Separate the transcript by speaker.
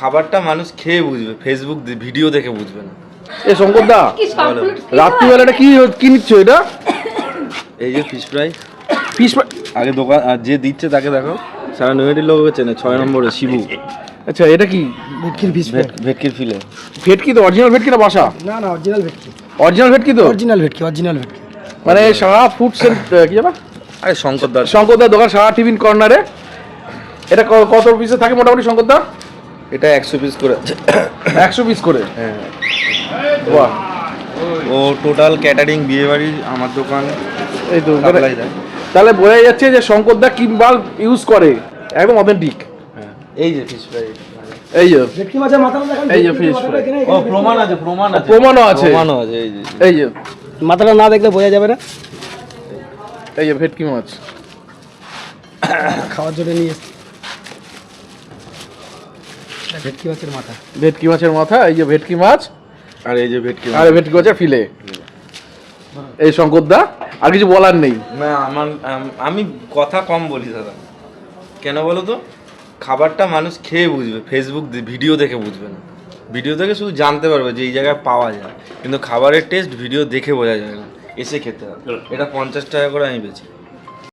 Speaker 1: খাবারটা মানুষ খেয়ে বুঝবে, ফেসবুক ভিডিও দেখে বুঝবে না।
Speaker 2: এ শঙ্কর দা, রাত্রিবেলাটা কি নিচ্ছ এটা?
Speaker 1: এই যে ফিশ ফ্রাই।
Speaker 2: ফিশ
Speaker 1: আগে দোকান যে দিচ্ছে তাকে দেখো, সারা নৈহাটির লোক চেনে। 6 নম্বরে শিবু।
Speaker 2: আচ্ছা, এটা কি?
Speaker 3: ভেটকির ফিশ ফ্রাই।
Speaker 1: ভেটকির ফিলে।
Speaker 2: ভেটকি তো অরিজিনাল ভেটকি না বাসা?
Speaker 3: না না, অরিজিনাল ভেটকি।
Speaker 2: অরিজিনাল ভেটকি তো?
Speaker 3: অরিজিনাল ভেটকি।
Speaker 2: মানে সারা ফুড কি জানা?
Speaker 1: আরে
Speaker 2: শঙ্করদার দোকান সারা টিফিন কর্নারে। এটা কত পিসে থাকে মোটামুটি শঙ্করদা?
Speaker 1: এটা 100 পিস করে।
Speaker 2: 100 পিস করে?
Speaker 1: হ্যাঁ।
Speaker 2: বাহ।
Speaker 1: ও টোটাল ক্যাটারিং, বিয়ে বাড়ি, আমার দোকান
Speaker 2: এই তো
Speaker 1: সাপ্লাই দেয়।
Speaker 2: তাহলে বোঝা যাচ্ছে যে শঙ্করদা কি মাল ইউজ করে, একদম অথেন্টিক।
Speaker 1: হ্যাঁ, এই যে ফিশ ফ্রাই।
Speaker 2: এই যে
Speaker 3: ভেটকি মাছের মাথাটা দেখেন।
Speaker 2: এই যে fish fry।
Speaker 1: ও প্রমাণ আছে।
Speaker 2: প্রমাণও আছে।
Speaker 1: এই যে
Speaker 2: এই যে
Speaker 3: মাথাটা না দেখলে বোঝা যাবে না।
Speaker 2: এই যে ভেটকি মাছ
Speaker 3: খাওয়ার জন্য নিয়ে এসেছি। ভেটকি মাছের মাথা।
Speaker 2: ভেটকি মাছের মাথা, এই যে ভেটকি মাছ,
Speaker 1: আর এই যে ভেটকি।
Speaker 2: আর ভেটকি মাছের ফিলে। এই শঙ্করদা, আর কিছু বলার নেই।
Speaker 1: না, আমি কথা কম বলি দাদা। কেন বলো তো? খাবারটা মানুষ খেয়ে বুঝবে, ফেসবুক ভিডিও দেখে বুঝবে না। ভিডিও দেখে শুধু জানতে পারবে যে এই জায়গায় পাওয়া যায়, কিন্তু খাবারের টেস্ট ভিডিও দেখে বোঝা যায় না, এসে খেতে হবে। এটা 50 টাকা করে আমি বেচি।